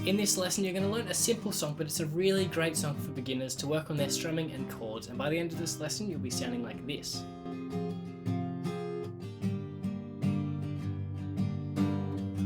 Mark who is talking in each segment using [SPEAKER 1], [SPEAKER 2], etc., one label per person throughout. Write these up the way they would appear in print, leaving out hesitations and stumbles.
[SPEAKER 1] In this lesson you're going to learn a simple song, but it's a really great song for beginners to work on their strumming and chords, and by the end of this lesson you'll be sounding like this.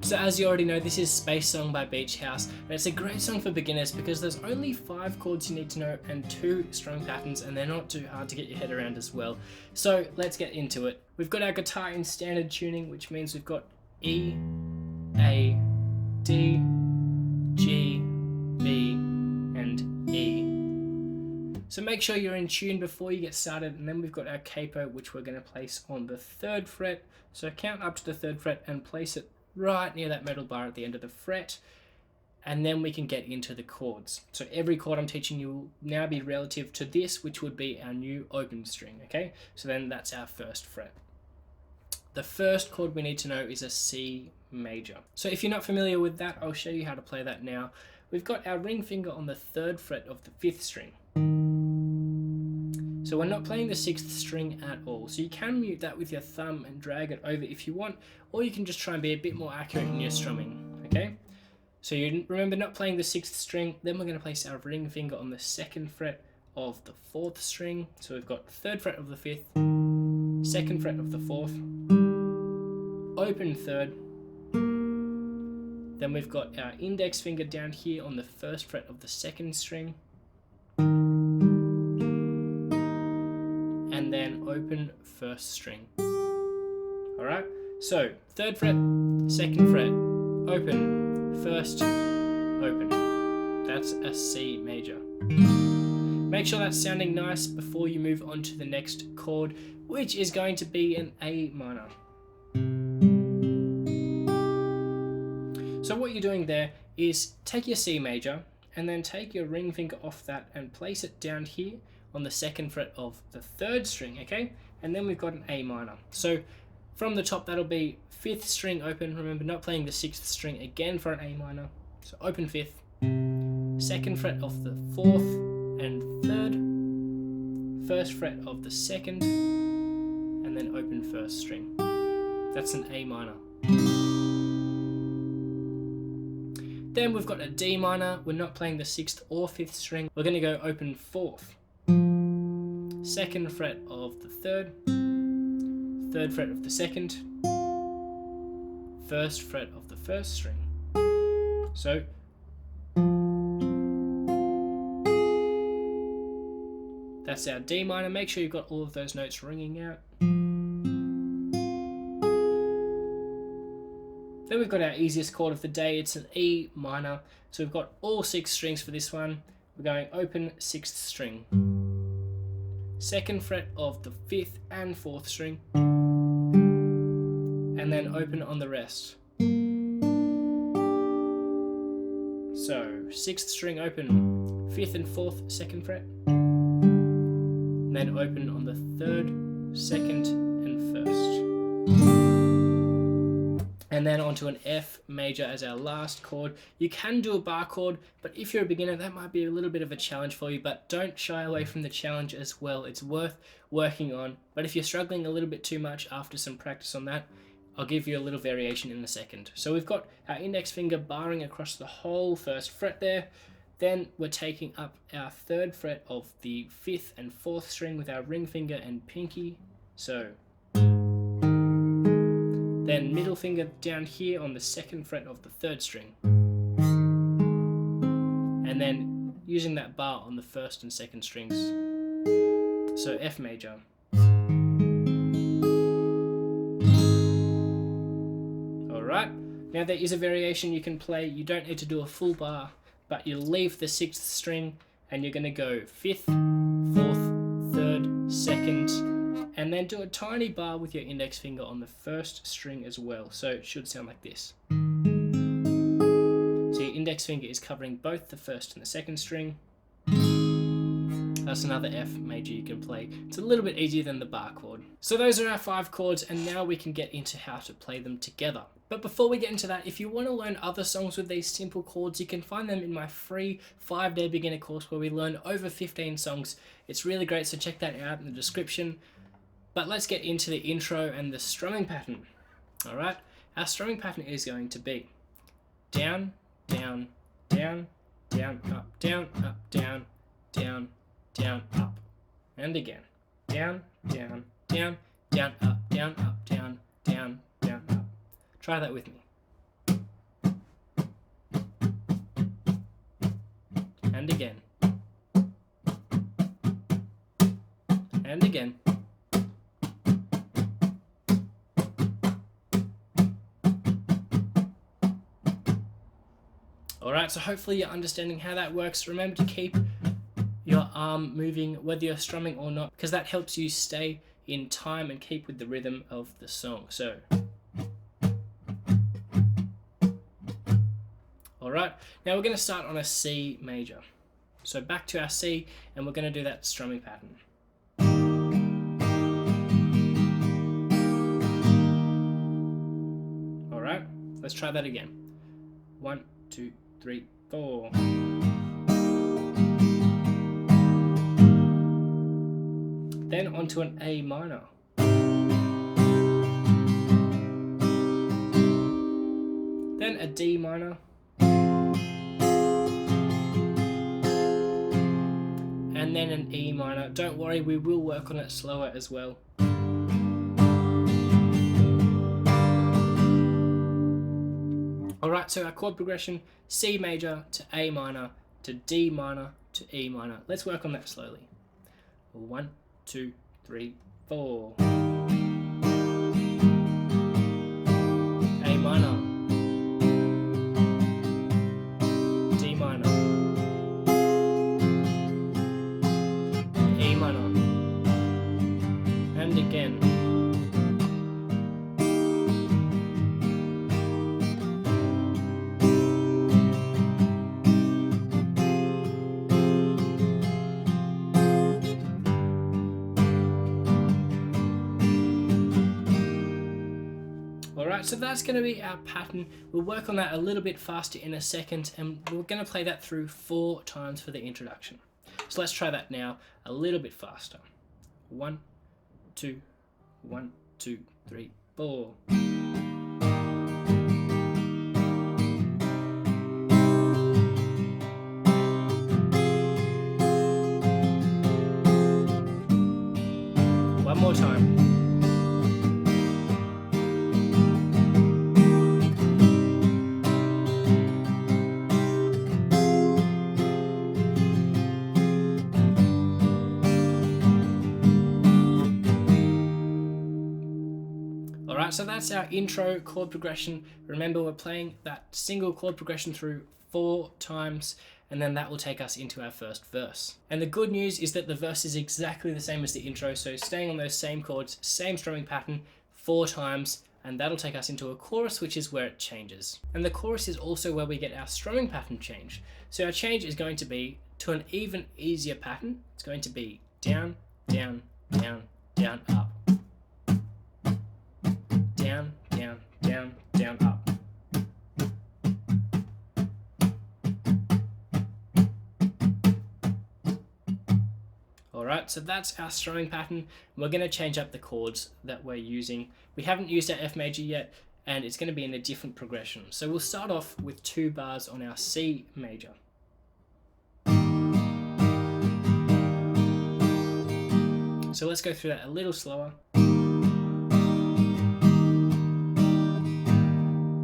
[SPEAKER 1] So as you already know, this is Space Song by Beach House, and it's a great song for beginners because there's only 5 chords you need to know and 2 strumming patterns, and they're not too hard to get your head around as well. So let's get into it. We've got our guitar in standard tuning, which means we've got E, A, D, G, B, and E. So make sure you're in tune before you get started, and then we've got our capo, which we're going to place on the 3rd fret. So count up to the 3rd fret and place it right near that metal bar at the end of the fret, and then we can get into the chords. So every chord I'm teaching you will now be relative to this, which would be our new open string, okay? So then that's our 1st fret. The first chord we need to know is a C major. So if you're not familiar with that, I'll show you how to play that now. We've got our ring finger on the 3rd fret of the 5th string. So we're not playing the 6th string at all. So you can mute that with your thumb and drag it over if you want, or you can just try and be a bit more accurate in your strumming, okay? So you remember not playing the 6th string, then we're going to place our ring finger on the 2nd fret of the 4th string. So we've got 3rd fret of the 5th, 2nd fret of the 4th, open 3rd, then we've got our index finger down here on the 1st fret of the 2nd string, and then open 1st string. Alright, so 3rd fret, 2nd fret, open, 1st, open. That's a C major. Make sure that's sounding nice before you move on to the next chord, which is going to be an A minor. So what you're doing there is take your C major and then take your ring finger off that and place it down here on the 2nd fret of the 3rd string, okay? And then we've got an A minor. So from the top that'll be 5th string open, remember not playing the 6th string again for an A minor. So open 5th, 2nd fret of the 4th and 3rd, 1st fret of the 2nd, and then open 1st string. That's an A minor. Then we've got a D minor. We're not playing the 6th or 5th string. We're going to go open 4th, 2nd fret of the 3rd, 3rd fret of the 2nd, 1st fret of the 1st string. So that's our D minor. Make sure you've got all of those notes ringing out. Then we've got our easiest chord of the day. It's an E minor. So we've got all 6 strings for this one. We're going open 6th string, 2nd fret of the 5th and 4th string, and then open on the rest. So 6th string open, 5th and 4th 2nd fret, and then open on the 3rd, 2nd and 1st. And then onto an F major as our last chord. You can do a bar chord, but if you're a beginner, that might be a little bit of a challenge for you, but don't shy away from the challenge as well. It's worth working on. But if you're struggling a little bit too much after some practice on that, I'll give you a little variation in a second. So we've got our index finger barring across the whole 1st fret there. Then we're taking up our 3rd fret of the 5th and 4th string with our ring finger and pinky. So then middle finger down here on the 2nd fret of the 3rd string. And then using that bar on the 1st and 2nd strings. So F major. Alright, now there is a variation you can play. You don't need to do a full bar, but you leave the 6th string and you're going to go 5th, 4th, 3rd, 2nd, and then do a tiny bar with your index finger on the 1st string as well. So it should sound like this. So your index finger is covering both the 1st and the 2nd string. That's another F major you can play. It's a little bit easier than the bar chord. So those are our 5 chords, and now we can get into how to play them together. But before we get into that, if you want to learn other songs with these simple chords, you can find them in my free 5-day beginner course where we learn over 15 songs. It's really great, so check that out in the description. But let's get into the intro and the strumming pattern. Alright, our strumming pattern is going to be down, down, down, down, up, down, down, down, up. And again. Down, down, down, down, up, down, down, down, up. Try that with me. And again. And again. Alright, so hopefully you're understanding how that works. Remember to keep your arm moving whether you're strumming or not, because that helps you stay in time and keep with the rhythm of the song. So, alright, now we're going to start on a C major. So back to our C, and we're going to do that strumming pattern. Alright, let's try that again. 1, 2, 3, 4. Then onto an A minor. Then a D minor. And then an E minor. Don't worry, we will work on it slower as well. Alright, so our chord progression, C major to A minor to D minor to E minor. Let's work on that slowly. 1, 2, 3, 4. A minor, D minor, E minor, and again. Alright, so that's going to be our pattern. We'll work on that a little bit faster in a second, and we're going to play that through 4 times for the introduction. So let's try that now a little bit faster. 1, 2, 1, 2, 3, 4. One more time. Alright, so that's our intro chord progression. Remember, we're playing that single chord progression through 4 times, and then that will take us into our first verse. And the good news is that the verse is exactly the same as the intro, so staying on those same chords, same strumming pattern, 4 times, and that'll take us into a chorus, which is where it changes. And the chorus is also where we get our strumming pattern change. So our change is going to be to an even easier pattern. It's going to be down, down, down, down, up. Down, down, down, down, up. Alright, so that's our strumming pattern. We're going to change up the chords that we're using. We haven't used our F major yet, and it's going to be in a different progression. So we'll start off with 2 bars on our C major. So let's go through that a little slower.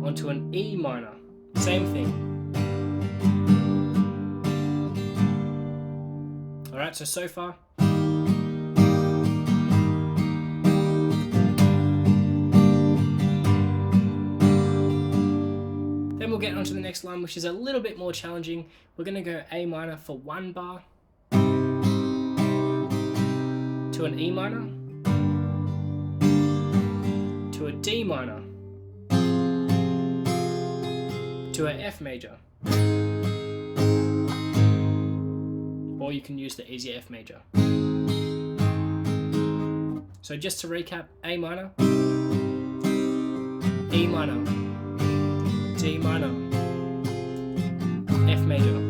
[SPEAKER 1] Onto an E minor, same thing. Alright, so far. Then we'll get onto the next line, which is a little bit more challenging. We're going to go A minor for 1 bar, to an E minor, to a D minor, to an F major, or you can use the easier F major. So just to recap, A minor, E minor, D minor, F major.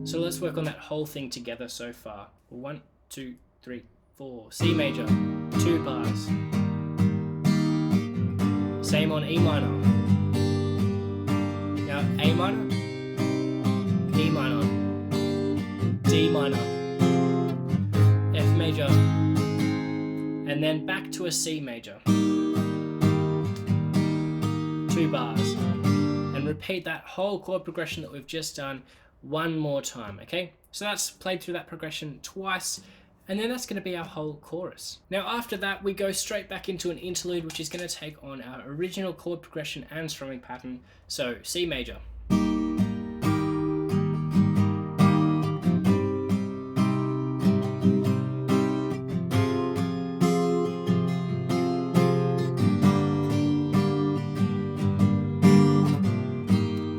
[SPEAKER 1] So let's work on that whole thing together so far. 1, 2, 3, 4. C major, 2 bars. Same on E minor. Now our A minor, E minor, D minor, F major, and then back to a C major. 2 bars. And repeat that whole chord progression that we've just done one more time, okay? So that's played through that progression twice, and then that's going to be our whole chorus. Now after that, we go straight back into an interlude, which is going to take on our original chord progression and strumming pattern. So C major.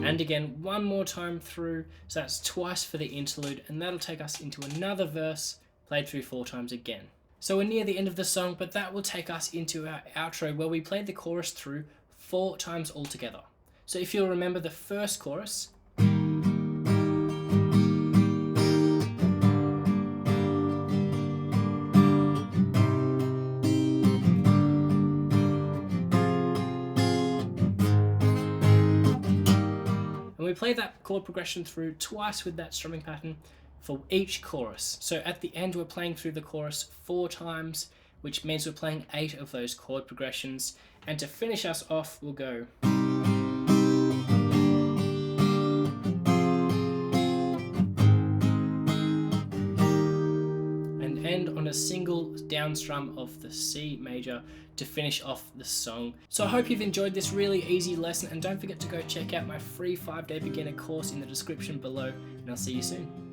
[SPEAKER 1] And again, one more time through, so that's twice for the interlude, and that'll take us into another verse, played through 4 times again. So we're near the end of the song, but that will take us into our outro, where we played the chorus through 4 times altogether. So if you'll remember the first chorus, and we play that chord progression through twice with that strumming pattern for each chorus. So at the end, we're playing through the chorus 4 times, which means we're playing 8 of those chord progressions. And to finish us off, we'll go. And end on a single down strum of the C major to finish off the song. So I hope you've enjoyed this really easy lesson, and don't forget to go check out my free 5-day beginner course in the description below, and I'll see you soon.